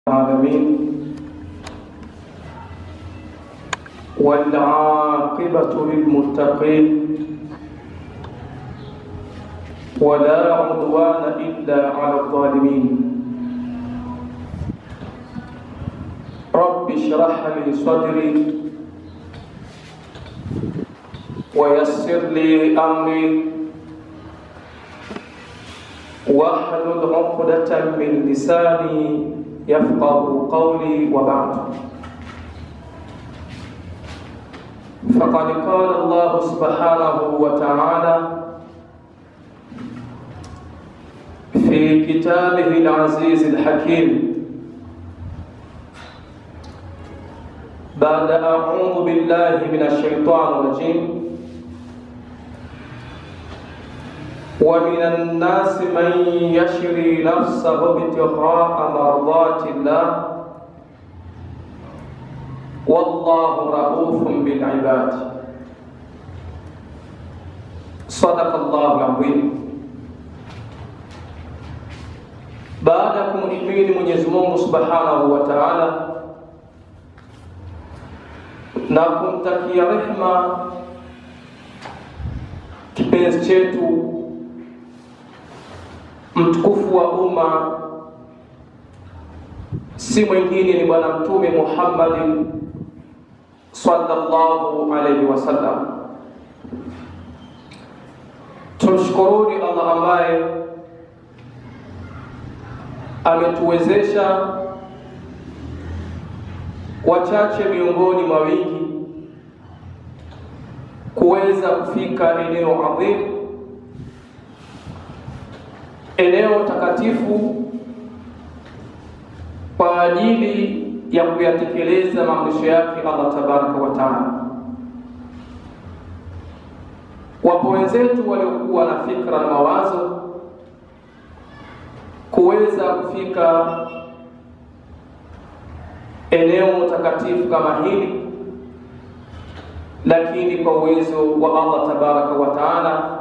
العالمين والعاقبة للمتقين ولا عدوان إلا على الظالمين. رب اشرح لي صدري ويسر لي أمري واحلل عقدة من لساني يفقه قولي وبعد. فقد قال الله سبحانه وتعالى في كتابه العزيز الحكيم بعد أعوذ بالله من الشيطان الرجيم: ومن الناس من يشري نفسه ابتغاء مرضات الله والله رؤوف بالعباد. صدق الله العظيم. Baada ya kumhimidi Mwenyezi Mungu Subhanahu wa Ta'ala na kumtakia rehema kipenzi chetu mtukufu wa umma, si mwingine ni Bwana Mtume Muhammad sallallahu alayhi wasallam. Tumshukuruni Allah ambaye ametuwezesha wachache miongoni mwa wingi kuweza kufika eneo adhimu, eneo takatifu kwa ajili ya kuyatekeleza maamrisho yake Allah tabaraka wa taala. Wapo wenzetu waliokuwa na fikra na mawazo kuweza kufika eneo takatifu kama hili, lakini kwa uwezo wa Allah tabaraka wa taala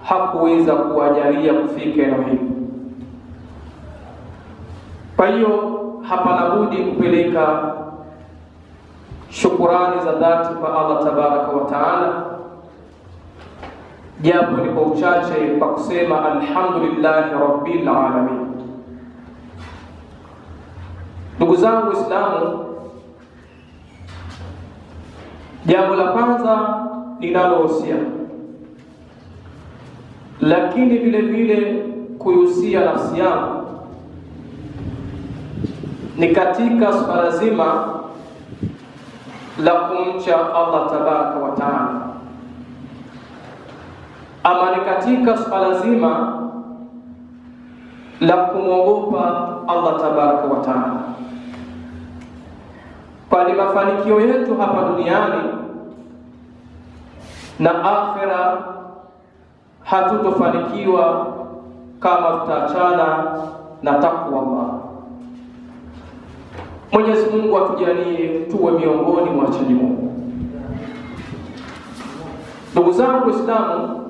hakuweza kuwajalia kufika eneo hili. Kwa hiyo hapana budi kupeleka shukurani za dhati kwa Allah tabaraka wa taala, japo ni kwa uchache, kwa kusema alhamdulillahi rabbil alamin. Ndugu zangu Waislamu, jambo la kwanza ninalohusia, lakini vile vile kuhusia nafsi yangu, ni katika swala zima la kumcha Allah tabaraka wa taala, ama ni katika swala zima la kumwogopa Allah tabaraka wa taala, kwani mafanikio yetu hapa duniani na akhera hatutofanikiwa kama tutaachana na takwa Allah. Mwenyezi Mungu atujalie tuwe miongoni mwa wachaji Mungu. Ndugu zangu Waislamu,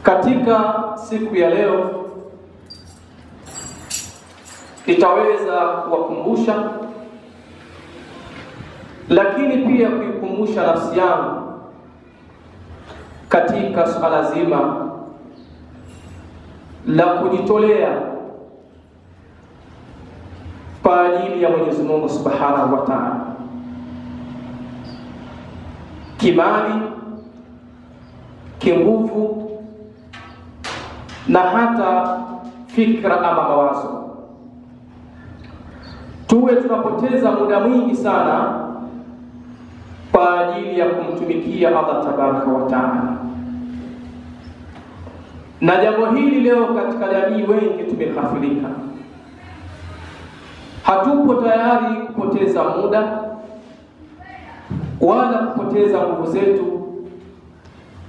katika siku ya leo itaweza kuwakumbusha, lakini pia kuikumbusha nafsi yangu katika suala zima la kujitolea kwa ajili ya Mwenyezi Mungu Subhanahu wa Ta'ala, kimali, kinguvu na hata fikra ama mawazo. Tuwe tunapoteza muda mwingi sana kwa ajili ya kumtumikia Allah tabaraka wa taala, na jambo hili leo katika jamii wengi tumeghafilika. Hatupo tayari kupoteza muda wala kupoteza nguvu zetu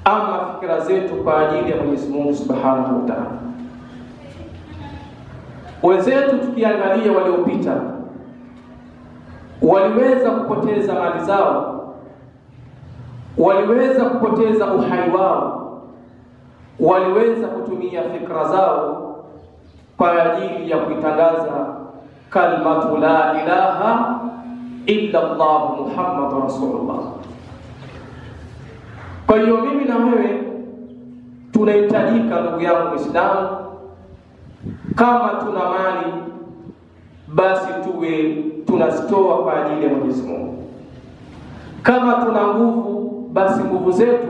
ama fikra zetu kwa ajili ya Mwenyezi Mungu Subhanahu wa Ta'ala. Wenzetu tukiangalia waliopita, waliweza kupoteza mali zao, waliweza kupoteza uhai wao, waliweza kutumia fikra zao kwa ajili ya kuitangaza kalmatu la ilaha illa Allah Muhammadur Rasulullah. Kwa hiyo mimi na wewe tunahitajika, ndugu yangu Muislamu, kama tuna mali basi tuwe tunazitoa kwa ajili ya Mwenyezi Mungu. Kama tuna nguvu basi nguvu zetu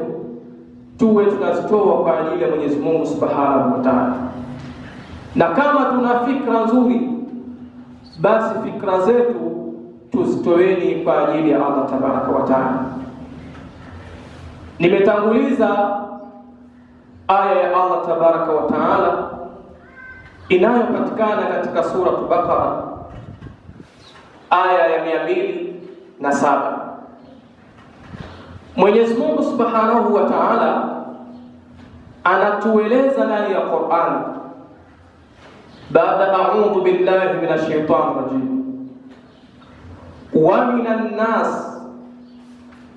tuwe tunazitoa kwa ajili ya Mwenyezi Mungu Subhanahu wa Ta'ala. Na kama tuna fikra nzuri basi fikra zetu tuzitoeni kwa ajili ya Allah Tabaraka wa Ta'ala. Nimetanguliza aya ya Allah Tabaraka wa Ta'ala inayopatikana katika sura Baqara aya ya 207. Mwenyezi Mungu Subhanahu wa Ta'ala anatueleza ndani ya Qur'an, baada a'udhu billahi minash shaitani rajim, wa minan nas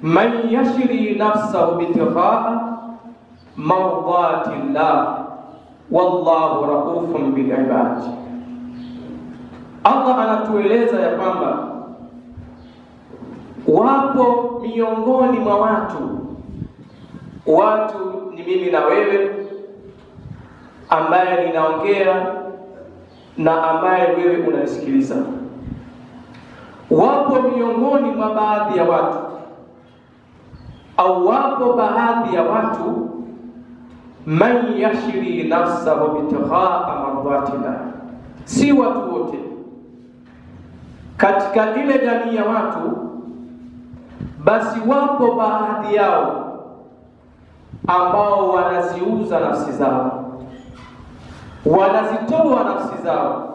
man yashri nafsahu bitigha'a mardati llah wallahu raufun bil ibad. Allah anatueleza ya kwamba wapo miongoni mwa watu ni mimi na wewe, ambaye ninaongea na ambaye wewe unanisikiliza. Wapo miongoni mwa baadhi ya watu, au wapo baadhi ya watu, man yashri nafsahu bitigha'a mardatillah. Si watu wote. Katika ile jamii ya watu basi wapo baadhi yao ambao wanaziuza nafsi zao, wanazitoa nafsi zao.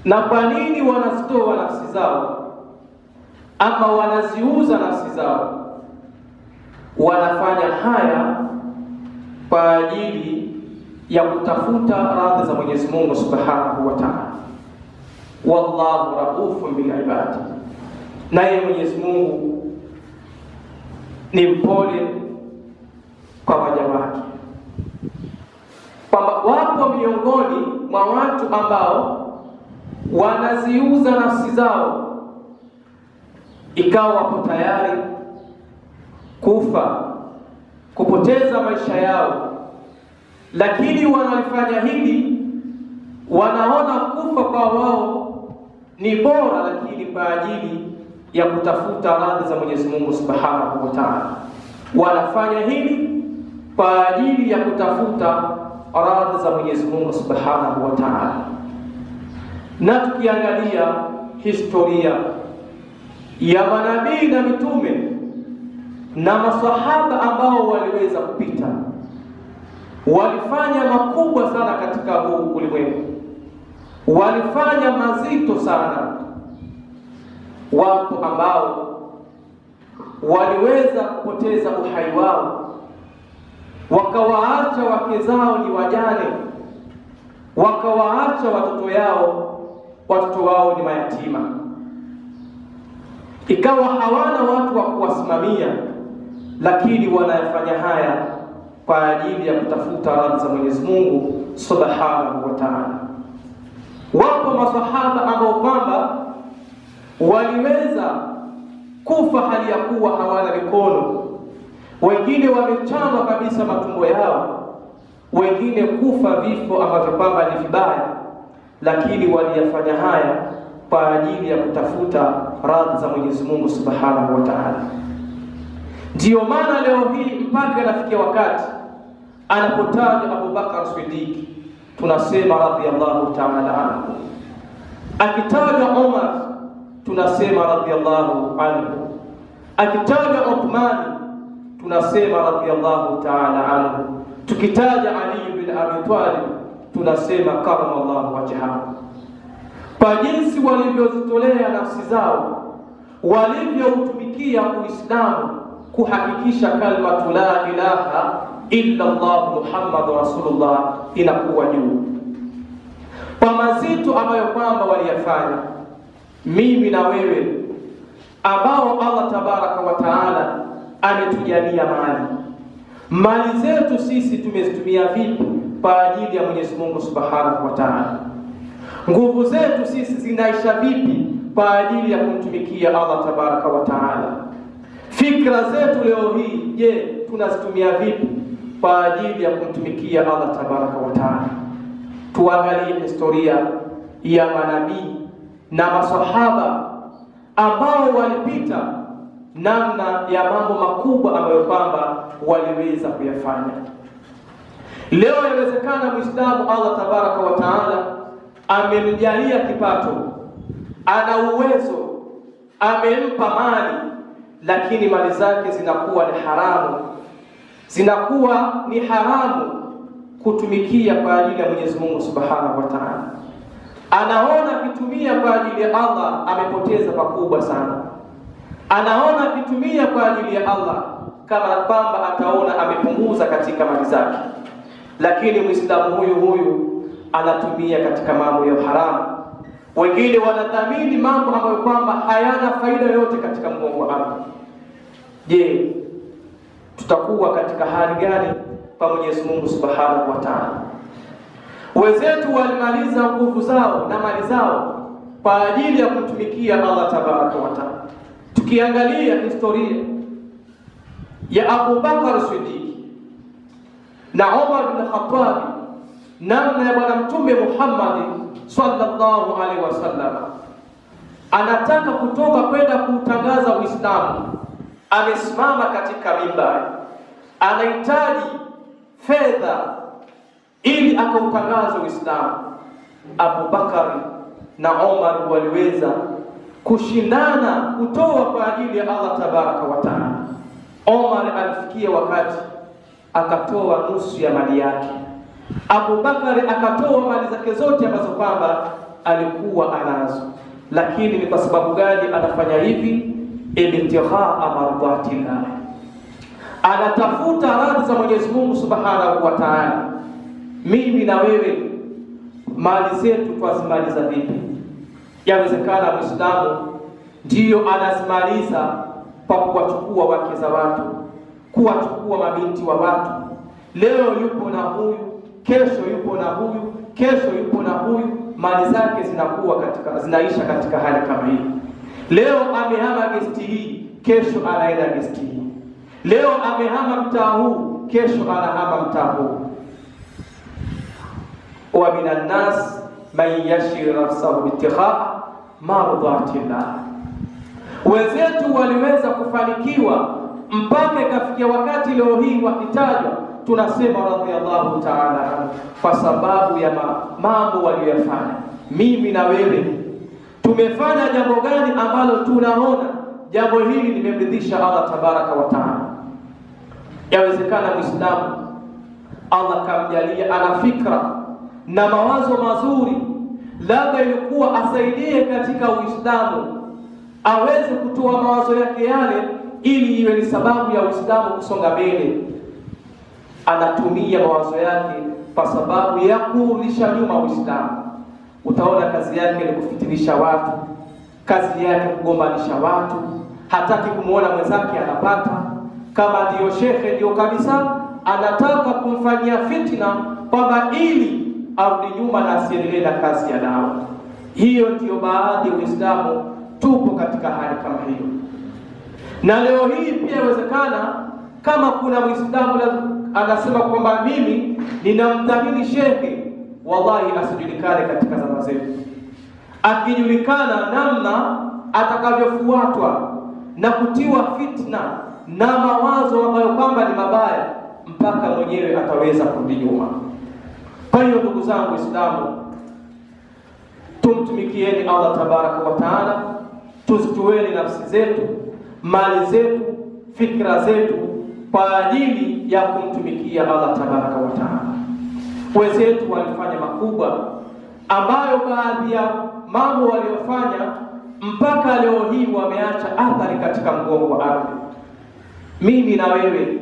Na kwa nini wanazitoa nafsi zao ama wanaziuza nafsi zao? Wanafanya haya kwa ajili ya kutafuta radhi za Mwenyezi Mungu Subhanahu wa Ta'ala. Wallahu raufun bil ibad. Naye Mwenyezi Mungu ni mpole kwa waja wake. Kwamba wapo miongoni mwa watu ambao wanaziuza nafsi zao, ikawa wapo tayari kufa, kupoteza maisha yao, lakini wanalifanya hili, wanaona kufa kwa wao ni bora, lakini kwa ajili ya kutafuta radhi za Mwenyezi Mungu Subhanahu wa Ta'ala. Wanafanya hili kwa ajili ya kutafuta radhi za Mwenyezi Mungu Subhanahu wa Ta'ala. Na tukiangalia historia ya manabii na mitume na masahaba ambao waliweza kupita, walifanya makubwa sana katika huu ulimwengu, walifanya mazito sana. Wapo ambao waliweza kupoteza uhai wao, wakawaacha wake zao ni wajane, wakawaacha watoto wao ni mayatima, ikawa hawana watu wa kuwasimamia, lakini wanayafanya haya kwa ajili ya kutafuta radhi za Mwenyezi Mungu Subhanahu wa Ta'ala. Wapo masahaba ambao kwamba waliweza kufa hali ya kuwa hawana mikono, wengine wamechanwa kabisa matumbo yao, wengine kufa vifo ambavyo kwamba ni vibaya, lakini waliyafanya haya kwa ajili ya kutafuta radhi za Mwenyezi Mungu Subhanahu wa Ta'ala. Ndiyo maana leo hii mpaka nafikia wakati anapotaja Abu Bakar Siddiq tunasema radhiyallahu ta'ala anhu, akitaja Umar tunasema radhiyallahu anhu, akitaja Uthman tunasema radhiyallahu ta'ala anhu, tukitaja Ali bin Abi Talib tunasema karamallahu wajhahu. Kwa jinsi walivyozitolea nafsi zao, walivyoutumikia Uislamu kuhakikisha kalmatu la ilaha illa Allah Muhammadur Rasulullah inakuwa juu. Kwa mazito ambayo kwamba waliyafanya, mimi na wewe ambao Allah Tabaraka wa Ta'ala ametujalia mali zetu sisi tumezitumia vipi kwa ajili ya Mwenyezi Mungu Subhanahu wa Ta'ala? Nguvu zetu sisi zinaisha vipi kwa ajili ya kumtumikia Allah Tabaraka wa Ta'ala? Fikra zetu leo hii, je, tunazitumia vipi kwa ajili ya kumtumikia Allah Tabaraka wa Ta'ala? Tuangalie historia ya manabii na masahaba ambao walipita namna ya mambo makubwa ambayo kwamba waliweza kuyafanya. Leo inawezekana Muislamu Allah Tabaraka wa Ta'ala amemjalia kipato, ana uwezo, amempa mali, lakini mali zake zinakuwa ni haramu, zinakuwa ni haramu kutumikia kwa ajili ya Mwenyezi Mungu Subhanahu wa Ta'ala. Anaona akitumia kwa ajili ya Allah amepoteza pakubwa sana. Anaona akitumia kwa ajili ya Allah kama kwamba ataona amepunguza katika mali zake. Lakini Muislamu huyu anatumia katika mambo ya haramu. Wengine wanadhamini mambo ambayo kwamba hayana faida yote katika mgongo wa Allah. Je, tutakuwa katika hali gani kwa Mwenyezi Mungu Subhanahu wa Ta'ala? Wenzetu walimaliza nguvu zao na mali zao kwa ajili ya kumtumikia Allah Tabaraka wa Ta'ala. Tukiangalia historia ya Abu Bakar Siddiq na Umar bin Khattab, namna ya Bwana Mtume Muhammad sallallahu alaihi wasallam anataka kutoka kwenda kutangaza Uislamu, amesimama katika mimbari, anahitaji fedha ili akautangaze Uislamu. Abu Bakar na Umar waliweza kushindana kutoa kwa ajili ya Allah Tabaraka wa Ta'ala. Umar alifikia wakati akatoa nusu ya mali yake. Abu Bakar akatoa mali zake zote ambazo kwamba alikuwa anazo. Lakini ni kwa sababu gani anafanya hivi? Ibtighaa mardatillah, anatafuta radhi za Mwenyezi Mungu Subhanahu wa Ta'ala. Mimi na wewe mali zetu twazimaliza vipi? Yawezekana Muislamu ndiyo anazimaliza kwa kuwachukua wake za watu, kuwachukua mabinti wa watu. Leo yupo na huyu, kesho yupo na huyu, kesho yupo na huyu. Mali zake zinaisha katika hali kama hii. Leo amehama gesti hii, kesho anaenda gesti hii. Leo amehama mtaa huu, kesho anahama mtaa huu. Wa minan nas man yashri nafsahu bitighaa mardatillah. Wenzetu waliweza kufanikiwa mpaka ikafikia wakati leo hii wakitajwa tunasema radhiyallahu ta'ala kwa sababu ya mambo waliyofanya. Mimi na wewe tumefanya jambo gani ambalo tunaona jambo hili limemridhisha Allah Tabaraka wa Ta'ala? Yawezekana Muislamu Allah kamjalia ana fikra na mawazo mazuri, labda ilikuwa asaidie katika Uislamu, aweze kutoa mawazo yake yale ili iwe ni sababu ya Uislamu kusonga mbele. Anatumia mawazo yake kwa sababu ya kurudisha nyuma Uislamu. Utaona kazi yake ni kufitinisha watu, kazi yake kugombanisha watu, hataki kumuona mwenzake anapata. Kama ndiyo shekhe ndiyo kabisa, anataka kumfanyia fitna kwamba ili arudi nyuma na asiendelee na kazi ya dawa. Hiyo ndiyo baadhi ya Uislamu tupo katika hali kama hiyo. Na leo hii pia inawezekana kama kuna Muislamu anasema kwamba mimi ninamdhamini shekhe, wallahi asijulikane katika zama zetu. Akijulikana namna atakavyofuatwa na kutiwa fitna na mawazo ambayo kwamba ni mabaya, mpaka mwenyewe ataweza kurudi nyuma. Kwa hiyo ndugu zangu Waislamu, tumtumikieni Allah Tabaraka wa Ta'ala, tuzitueni nafsi zetu, mali zetu, fikra zetu kwa ajili ya kumtumikia Allah Tabaraka wa Ta'ala. Wenzetu walifanya makubwa ambayo baadhi ya mambo waliofanya mpaka leo hii wameacha athari katika mgongo wa ardhi. Mimi na wewe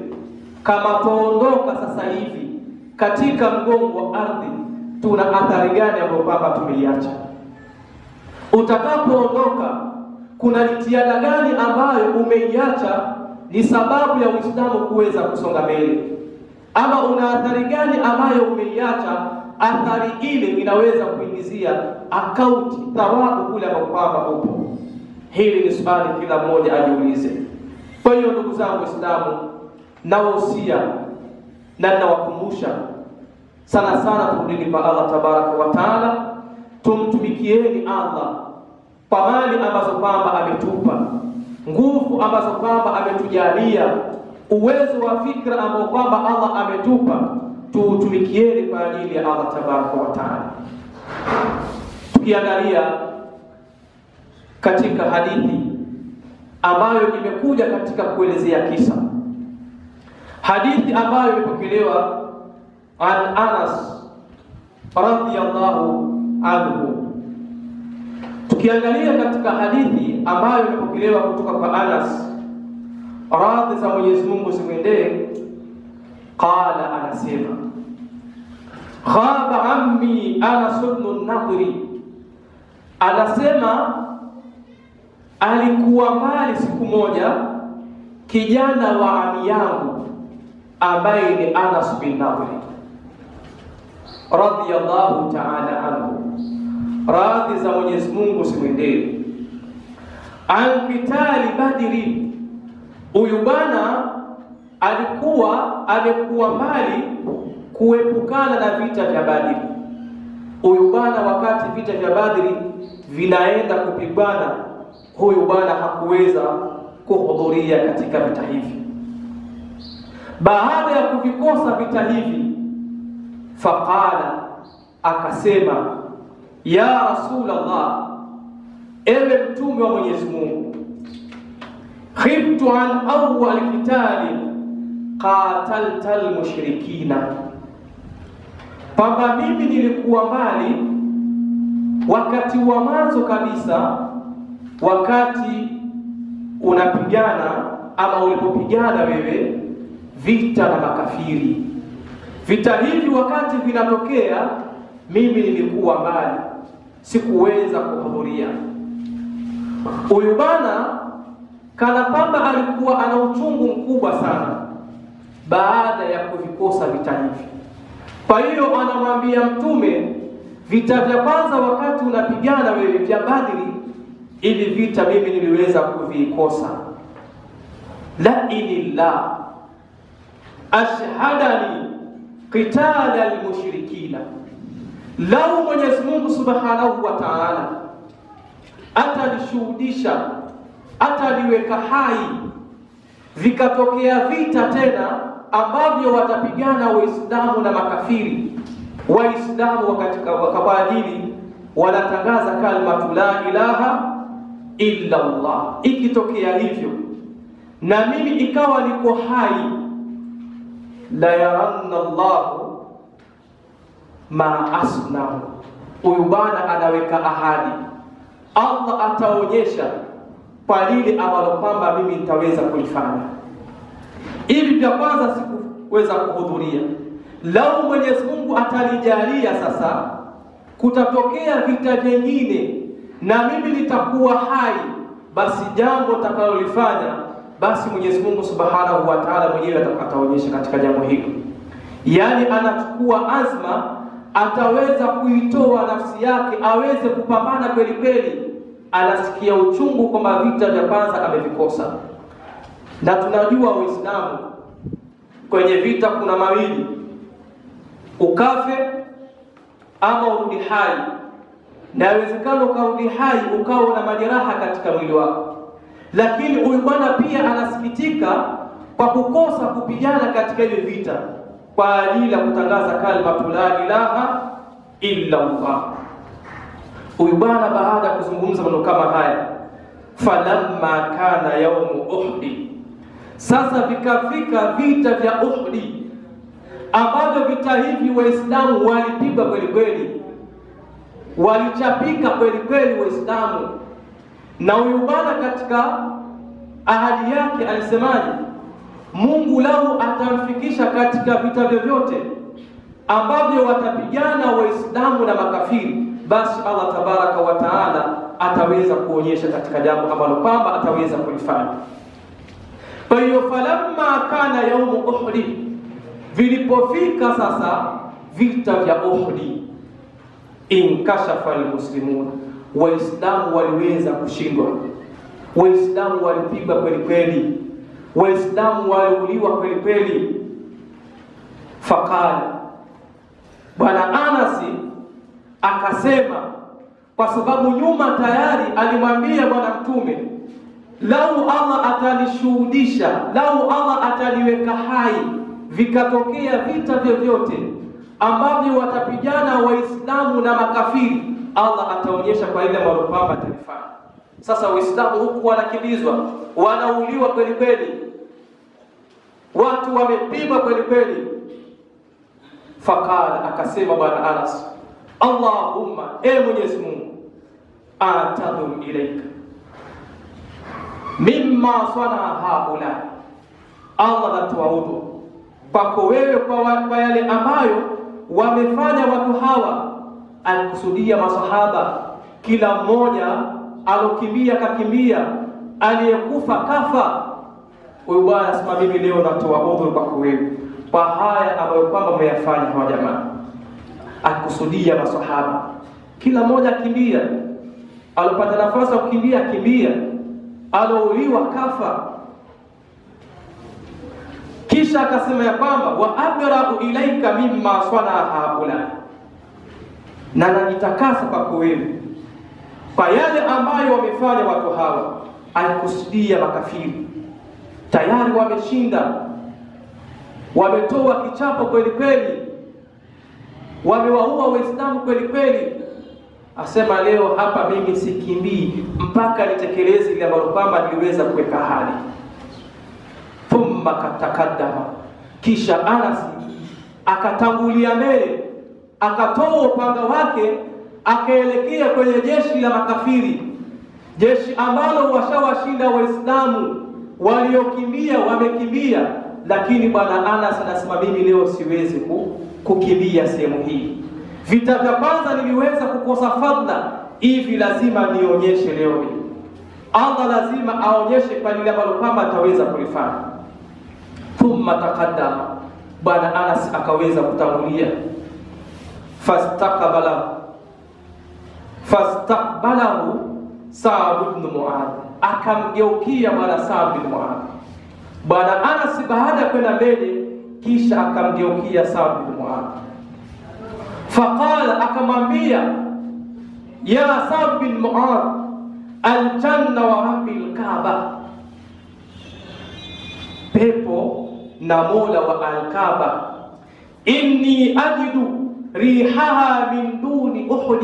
kama tuondoka sasa hivi katika mgongo wa ardhi, tuna athari gani ambayo kwamba tumeiacha? Utakapoondoka kuna jitihada gani ambayo umeiacha ni sababu ya Uislamu kuweza kusonga mbele? ama una athari gani ambayo umeiacha, athari ile inaweza kuingizia akaunti thawabu kule ambapo kwamba upo. Hili ni swali kila mmoja ajiulize. Kwa hiyo ndugu zangu Waislamu, nawahusia na nawakumbusha sana sana turudi kwa Allah tabaraka wa taala, tumtumikieni Allah kwa mali ambazo kwamba ametupa, nguvu ambazo kwamba ametujalia, uwezo wa fikra ambao kwamba Allah ametupa, tutumikieni kwa ajili ya Allah tabaraka wa taala. Tukiangalia katika hadithi ambayo imekuja katika kuelezea kisa, hadithi ambayo imepokelewa an Anas radhiyallahu anhu. Tukiangalia katika hadithi ambayo imepokelewa kutoka kwa Anas, radhi za Mwenyezi Mungu zimwendee, qala, anasema khaba ammi Anas ibn Nadri, anasema alikuwa mbali siku moja kijana wa ami yangu ambaye ni Anas bin Nadri radhiyallahu ta'ala anhu, radhi za Mwenyezi Mungu zimwendee, an qitali Badri. Huyu bwana alikuwa amekuwa mbali kuepukana na vita vya Badri. Huyu bwana wakati vita vya Badri vinaenda kupigana, huyu bwana hakuweza kuhudhuria katika vita hivi. Baada ya kuvikosa vita hivi, faqala, akasema, ya Rasulullah, ewe mtume wa Mwenyezi Mungu, khiftu an awwal qitali qatalta almushrikina, kwamba mimi nilikuwa mbali wakati wa mwanzo kabisa, wakati unapigana ama ulipopigana wewe vita na makafiri. Vita hivi wakati vinatokea, mimi nilikuwa mbali, sikuweza kuhudhuria. Huyu bwana kana kwamba alikuwa ana uchungu mkubwa sana baada ya kuvikosa vita hivi. Kwa hiyo anamwambia mtume, vita vya kwanza wakati unapigana wewe vya Badri, hivi vita mimi niliweza kuvikosa. La ilillah ashhadani qitala almushrikina, lau Mwenyezi Mungu subhanahu wa ta'ala atalishuhudisha, ataliweka hai, vikatokea vita tena ambavyo watapigana Waislamu na makafiri, Waislamu kwa ajili wanatangaza kalimatu la ilaha illa Allah, ikitokea hivyo na mimi ikawa niko hai, la yaranna Allahu ma asnau. Huyu bwana anaweka ahadi, Allah ataonyesha kwa lile ambalo kwamba mimi nitaweza kulifanya. Hivi vya kwanza sikuweza kuhudhuria, lau Mwenyezi Mungu atalijalia sasa kutatokea vita vingine na mimi nitakuwa hai, basi jambo takalolifanya, basi Mwenyezi Mungu subhanahu wa ta'ala mwenyewe ataonyesha katika jambo hili. Yani anachukua azma, ataweza kuitoa nafsi yake aweze kupambana kweli kweli. Anasikia uchungu kwamba vita vya kwanza amevikosa. Na tunajua Waislamu kwenye vita kuna mawili, ukafe ama urudi hai. Na inawezekana ukarudi hai ukawa na majeraha katika mwili wako. Lakini huyu bwana pia anasikitika kwa kukosa kupigana katika ile vita kwa ajili ya kutangaza kalimatu la ilaha illa Allah. Huyu bwana baada ya kuzungumza maneno kama haya, falamma kana yaumu Uhud, sasa vikafika vita vya Uhud ambavyo vita hivi Waislamu walipigwa kweli kweli, walichapika kweli kweli Waislamu. Na huyu bwana katika ahadi yake alisemaje? Mungu lau atamfikisha katika vita vyovyote ambavyo watapigana Waislamu na makafiri, basi Allah tabaraka wa taala ataweza kuonyesha katika jambo ambalo kwamba ataweza kulifanya. Kwa hiyo falamma kana yaumu Uhud, Vilipofika sasa vita vya Uhud, inkashafa almuslimun, Waislamu waliweza kushindwa. Waislamu walipigwa kweli kweli, Waislamu waliuliwa kweli kweli. Faqala, Bwana Anas akasema, kwa sababu nyuma tayari alimwambia Bwana Mtume, lau Allah atanishuhudisha, lau Allah ataniweka hai, vikatokea vita vyovyote ambavyo watapigana Waislamu na makafiri, Allah ataonyesha kwa ile ambalo kwamba atalifanya. Sasa Waislamu huku wanakimbizwa, wanauliwa kweli kweli, watu wamepigwa kweli kweli. Faqala, akasema Bwana Anas, Allahumma, Mwenyezi Mungu, atadhum ilaika mimma sana haula, Allah natuaudu kwako wewe kwa yale ambayo wamefanya watu hawa. Alikusudia masahaba, kila mmoja alokimbia kakimbia, aliyekufa kafa. Huyu bwana asema, mimi leo natoa udhuru kwako wewe kwa haya ambayo kwamba mmeyafanya hawa jamaa. Alikusudia masahaba, kila mmoja kimbia, alopata nafasi ya kukimbia kimbia, alouliwa kafa. Kisha akasema ya kwamba wa abra'u ilaika mimma sana haula, na najitakasa kwako wewe kwa yale ambayo wamefanya watu hawa. Alikusudia makafiri, tayari wameshinda, wametoa kichapo kweli kweli, wamewaua Waislamu kweli kweli. Asema leo hapa mimi sikimbii mpaka nitekeleze ile ambalo kwamba niliweza kuweka hali. Thumma katakadama, kisha Anas akatangulia mbele, akatoa upanga wake, akaelekea kwenye jeshi la makafiri, jeshi ambalo washawashinda Waislamu, waliokimbia wamekimbia. Lakini Bwana Anas anasema, mimi leo siwezi kukimbia sehemu hii. Vita vya kwanza niliweza kukosa fadhila, hivi lazima nionyeshe leo hii. Allah lazima aonyeshe kwa lile ambalo kama ataweza kulifanya. Thumma taqaddama, Bwana Anas akaweza kutangulia. Fastaqbalahu Sa'd ibn Mu'adh, akamgeukia Bwana Sa'd ibn Mu'adh. Bwana Anas baada ya kwenda mbele, kisha akamgeukia Sa'd ibn Mu'adh. Faqala, akamwambia, ya Sa'd bin Mu'adh, aljanna wa rabbil Kaaba, pepo na Mola wa al-Kaaba, inni ajidu rihaha min duni Uhud,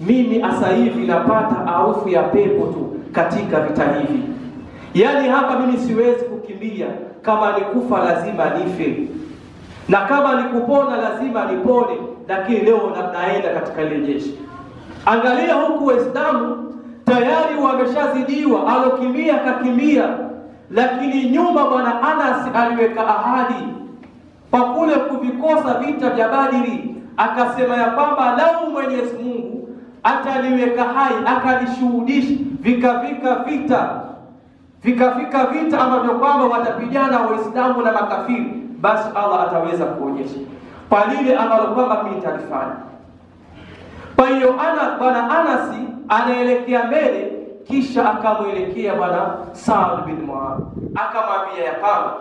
mimi asa hivi napata harufu ya pepo tu katika vita hivi. Yani hapa mimi siwezi kukimbia, kama nikufa lazima nife, na kama nikupona lazima nipone, lakini leo naenda katika ile jeshi. Angalia huku Waislamu tayari wameshazidiwa, alokimbia kakimbia, lakini nyuma Bwana Anas aliweka ahadi kwa kule kuvikosa vita vya Badri. Akasema ya kwamba lau Mwenyezi Mungu ataniweka hai, akanishuhudisha vikafika vita ambavyo kwamba watapigana Waislamu na makafiri, basi Allah ataweza kuonyesha kwa lile ambalo kwamba mimi nitalifanya. Kwa hiyo Bwana Anas anaelekea mbele, kisha akamwelekea Bwana Sa'd bin Mu'adh, akamwambia ya kwamba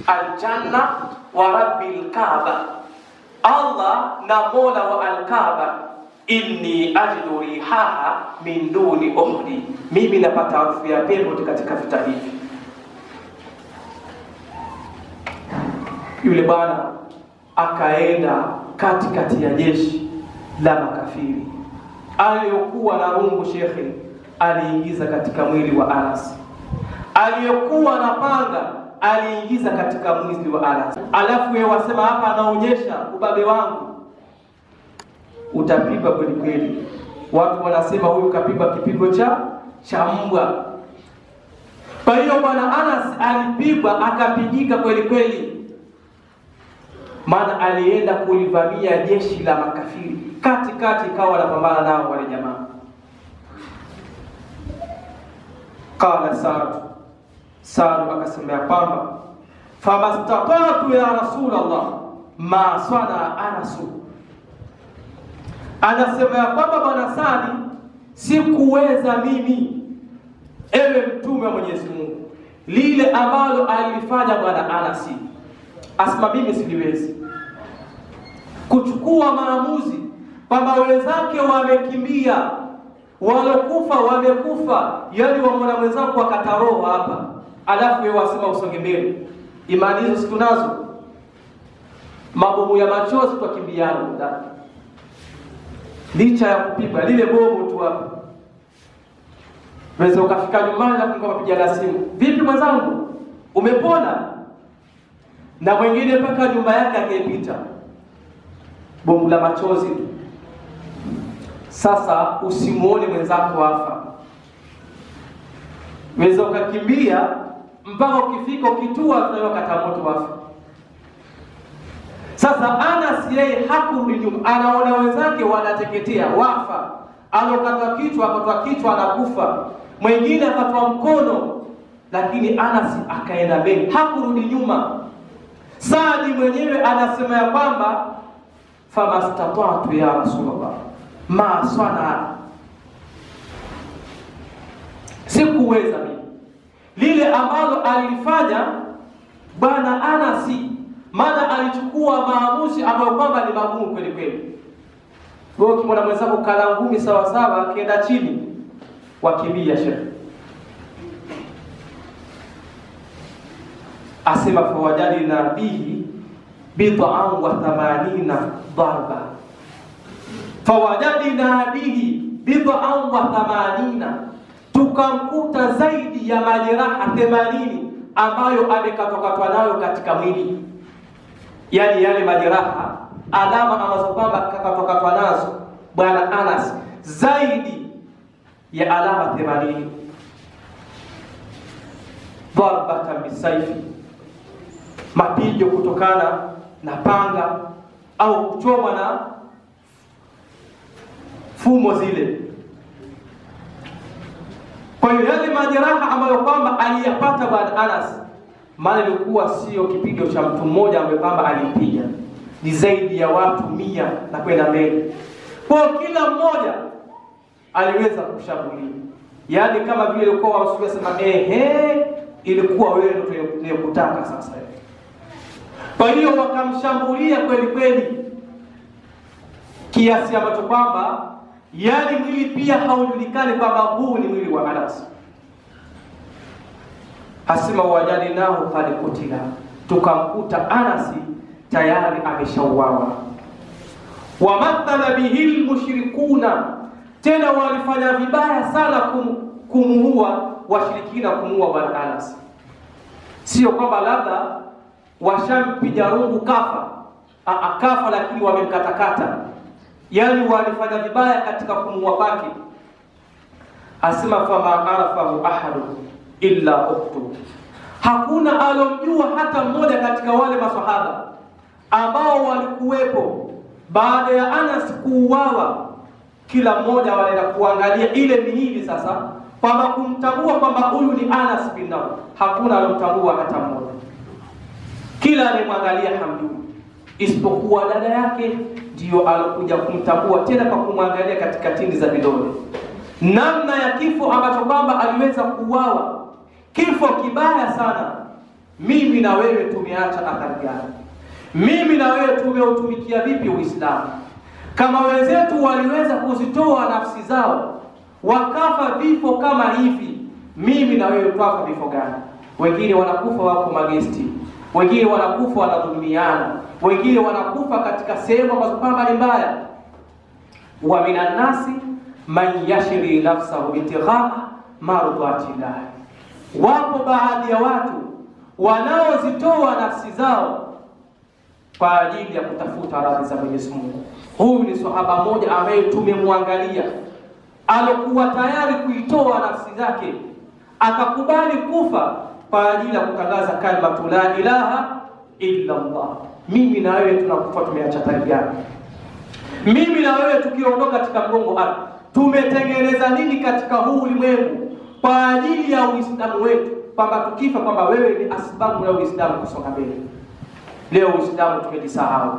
aljanna wa rabbil Kaaba, Allah na Mola wa al-Kaaba, inni ajidu rihaha min duni Uhud, mimi napata harufu ya pepo katika vita hivi. Yule bwana akaenda katikati ya jeshi la makafiri. Aliyokuwa na rungu shekhe aliingiza katika mwili wa Anas, aliyokuwa na panga aliingiza katika mwili wa Anas. Alafu yeye wasema hapa anaonyesha ubabe wangu, utapigwa kweli kweli. Watu wanasema huyu kapigwa kipigo cha mbwa. Kwa hiyo Bwana Anas alipigwa akapigika kweli kweli, maana alienda kulivamia jeshi la makafiri katikati, kawa anapambana nao wale jamaa. Qala Sa'd akasema ya kwamba famastata'tu ya Rasulullah ma sana Anasu. Anasema ya kwamba Bwana Sadi, sikuweza mimi, ewe mtume wa Mwenyezi Mungu, lile ambalo alifanya Bwana Anasi. Asema mimi siliwezi kuchukua maamuzi kwamba wenzake wamekimbia, walokufa wamekufa, yani wamwona mwenzako akataroho hapa, alafu wewe wasema usonge mbele. Imani hizo situnazo, mabomu ya machozi kwa kimbiano ndani, licha ya kupigwa lile bomu tu hapa, wewe ukafika nyumbani na kumpigia simu, vipi mwenzangu, umepona? Na mwingine mpaka nyumba yake akaipita bomu la machozi. Sasa usimuone mwenzako afa, wewe ukakimbia mpaka ukifika ukitua tunayokata moto wafa. Sasa Anas yeye hakurudi nyuma, anaona wenzake wanateketea wafa, alokatwa kichwa akatwa kichwa anakufa, mwingine akatwa mkono, lakini Anas akaenda mbele, hakurudi nyuma. Saadi mwenyewe anasema ya kwamba famastata'tu ya Rasulullah ma sana, sikuweza mimi lile ambalo alifanya Bwana Anasi, maana alichukua maamuzi ambayo kwamba ni magumu kweli kweli. Wewe ukimwona mwenzako kala ngumi sawa sawa, akienda chini wakimbia shehe. Asema fawajadina bihi bid'an wa 80 darba, fawajadina bihi bid'an wa 80, tukamkuta zaidi ya majeraha 80 ambayo amekatokatwa nayo katika mwili. Yani yale majeraha, alama ambazo kwamba kakatokatwa nazo Bwana Anas zaidi ya alama 80. Darbatan bisayfi, mapigo kutokana na panga au kuchoma na fumo zile. Kwa hiyo yale majeraha ambayo kwamba aliyapata Bwana Anas, maana ilikuwa sio kipigo cha mtu mmoja ambaye kwamba alipiga, ni zaidi ya watu 100 na kwenda mbele. Kwa kila mmoja aliweza kushambulia, yani kama vile ilikuwa wasema ilikuwa wewe ndio kutaka sasa. Kwa hiyo wakamshambulia kweli kweli, kiasi ambacho kwamba yani mwili pia haujulikani kwamba huu ni mwili wa Anas. Hasima wajali nao pale kutila, tukamkuta Anasi tayari ameshauawa. Wamathala bihil mushrikuna, tena walifanya vibaya sana kumuua washirikina, kumuua Bwana Anas. Sio kwamba labda washampiga rungu kafa, akafa lakini wamemkatakata, yani walifanya vibaya katika kumuua kwake. Asema fama arafahu ahadu illa ukhtu, hakuna alomjua hata mmoja katika wale maswahaba ambao walikuwepo baada ya Anas kuuawa. Kila mmoja wanaenda kuangalia ile miili sasa, kwamba kumtambua kwamba huyu ni Anas bin Nadr. Hakuna alomtambua hata mmoja, kila alimwangalia hamjui, isipokuwa dada yake ndio alokuja kumtambua, tena kwa kumwangalia katika tindi za vidole. Namna ya kifo ambacho kwamba aliweza kuuawa, kifo kibaya sana. Mimi na wewe tumeacha athari gani? Mimi na wewe tumeutumikia vipi Uislamu? Kama wenzetu waliweza kuzitoa nafsi zao wakafa vifo kama hivi, mimi na wewe twafa vifo gani? Wengine wanakufa wako magesti, wengine wanakufa wanadhulumiana, wengine wanakufa katika sehemu ambazo kwamba ni mbaya. Wa minan nasi man yashri nafsahu bitigha mardatillah, wapo baadhi ya watu wanaozitoa nafsi zao kwa ajili ya kutafuta radhi za Mwenyezi Mungu. Huyu ni sahaba mmoja ambaye tumemwangalia, alokuwa tayari kuitoa nafsi zake, akakubali kufa kwa ajili ya kutangaza kalimatu la ilaha illa Allah. Mimi na wewe tunakufa tumeacha tari gani? Mimi na wewe tukiondoka katika mgongo tumetengeneza nini katika huu ulimwengu kwa ajili ya Uislamu wetu, kwamba tukifa kwamba wewe ni asbabu ya Uislamu kusonga mbele. Leo Uislamu tumejisahau.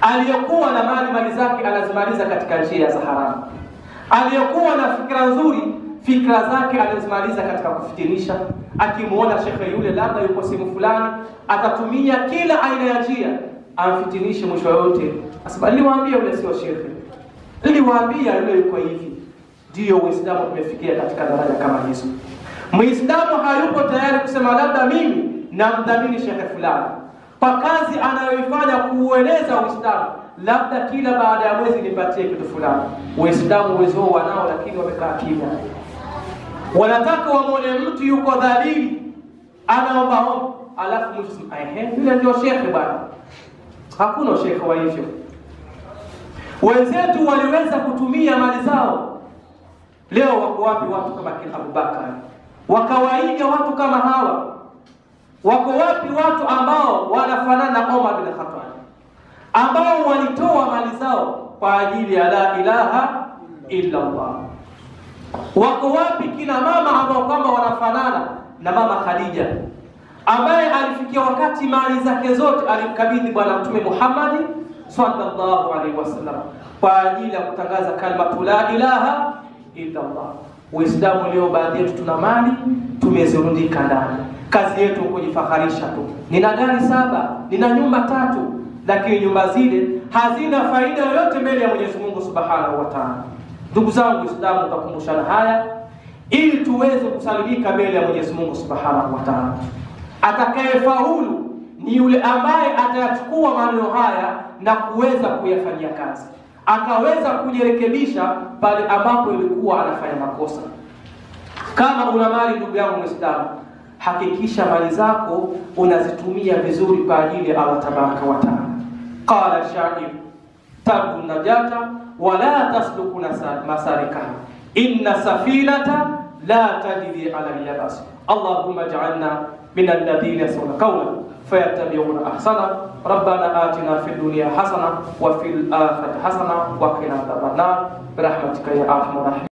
Aliyekuwa na mali zake anazimaliza katika njia za haramu. Aliyekuwa na fikra nzuri, fikra zake anazimaliza katika kufitinisha. Akimuona shekhe yule labda yuko sehemu fulani, atatumia kila aina ya njia amfitinishe, mwisho yote asema niliwaambia yule sio shekhe, niliwaambia yule yuko hivi. Ndio Uislamu tumefikia katika daraja kama hizo. Muislamu hayupo tayari kusema labda mimi namdhamini shekhe fulani kwa kazi anayoifanya kuueleza Uislamu, labda kila baada ya mwezi nipatie kitu fulani. Uislamu uwezo wanao, lakini wamekaa kimya. Wanataka wamuone mtu yuko dhalili anaomba omba, alafu mwisho yule ndio shekhe bwana. Hakuna shekhe wa hivyo. Wenzetu waliweza kutumia mali zao. Leo wako wapi watu kama kina Abubakar? Wakawaiga watu kama hawa. Wako wapi watu ambao wanafanana na Umar bin Khattab, ambao walitoa mali zao kwa ajili ya la ilaha illa Allah? Wako wapi kina mama ambao kwamba wanafanana na mama Khadija, ambaye alifikia wakati mali zake zote alimkabidhi bwana Mtume Muhammad sallallahu alaihi wasallam kwa ajili ya kutangaza kalima la ilaha illa Allah? Uislamu leo baadhi yetu tuna mali tumezirundika ndani. Kazi yetu kujifaharisha tu. Nina gari 7, nina nyumba 3, lakini nyumba zile hazina faida yoyote mbele ya Mwenyezi Mungu Subhanahu wa Ta'ala. Ndugu zangu Uislamu utakumbushana haya ili tuweze kusalimika mbele ya Mwenyezi Mungu Subhanahu wa Ta'ala. Atakayefaulu ni yule ambaye atayachukua maneno haya na kuweza kuyafanyia kazi, akaweza kujirekebisha pale ambapo ilikuwa anafanya makosa. Kama una mali ndugu yangu Muislamu, hakikisha mali zako unazitumia vizuri kwa ajili ya Allah tabaraka wa taala. Qala shair tardu najata wala tasluku masarika inna safinata la tajri ala al-yabas. Allahumma ij'alna min alladhina yasma'una qawlan fayattabi'una ahsana. Rabbana atina fid dunya hasana wa fil akhirati hasana wa qina adhaban nar bi rahmatika ya arhamar rahimin.